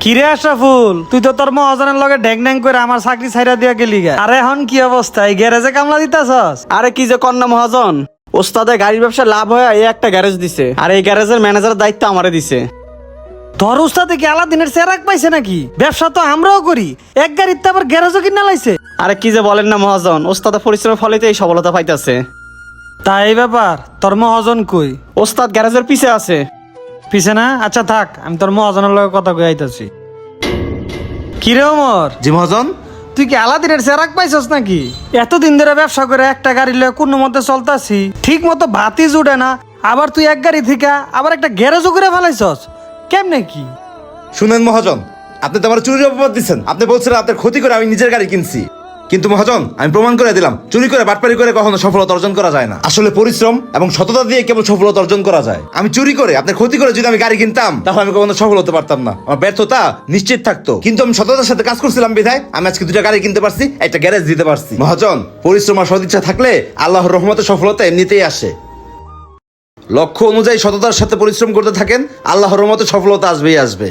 কিরে আশরাফুল, তুই তো তোর মহাজনের লগে ড্যাং ড্যাং করে আমার চাকরি ছাইরা দিয়া গেলি গা। আরে এখন কি অবস্থা, এই গ্যারেজে কামলা দিতাছস? আরে কি যে কন্যা মহাজন, ওস্তাদে গাড়ির ব্যবসা লাভ হয়ে এই একটা গ্যারেজ দিছে, আর এই গ্যারেজের ম্যানেজারের দায়িত্ব আমারে দিছে। তোর উস্তাদে কি আলাদিনের চেরাক পাইছে নাকি? ব্যবসা তো আমরাও করি, এক গাড়িতে আবার গ্যারেজও কিনা লাইছে। আরে কি যে বলেন না মহাজন, ওস্তাদের পরিশ্রমের ফলে তো এই সফলতা পাইতাছে। তাই এই ব্যাপার, তোর মহাজন কই? ওস্তাদ গ্যারেজের পিছে আছে। পিছে না? আচ্ছা থাক, আমি তোর মহাজনের লগে কথা কই আইতাছি। কিরে ওমর, জি মহাজন। তুই কি আলাদিনের চেরাক পাইছস নাকি? এতদিন ধরে ব্যবসা করে একটা গাড়ি লয়ে কোনো মতে চলতাছি, ঠিক মতো ভাতি জুড়ে না, আবার তুই এক গাড়ি থেকে আবার একটা গ্যারেজও করে ফেলাইছস, কেমনে কি? শুনেন মহাজন, আপনি তো আমার চুরির অপবাদ দিচ্ছেন। আপনি বলছিলেন আপনার ক্ষতি করে আমি নিজের গাড়ি কিনছি, কিন্তু মহাজন আমি প্রমাণ করে দিলাম চুরি করে বাটপারি করে কখনো সফলতা অর্জন করা যায় না। আসলে পরিশ্রম এবং সততা দিয়ে কেবল সফলতা অর্জন করা যায়। আমি চুরি করে আপনার ক্ষতি করে যদি আমি গাড়ি কিনতাম, তাহলে আমি কখনো সফল হতে পারতাম না, আমার ব্যর্থতা নিশ্চিত থাকতো। কিন্তু আমি সততার সাথে কাজ করছিলাম বিধায় আমি আজকে দুটা গাড়ি কিনতে পারছি, একটা গ্যারেজ দিতে পারছি। মহাজন, পরিশ্রম আর সদিচ্ছা থাকলে আল্লাহর রহমতে সফলতা এমনিতেই আসে। লক্ষ্য অনুযায়ী সততার সাথে পরিশ্রম করতে থাকেন, আল্লাহর রহমতে সফলতা আসবেই আসবে।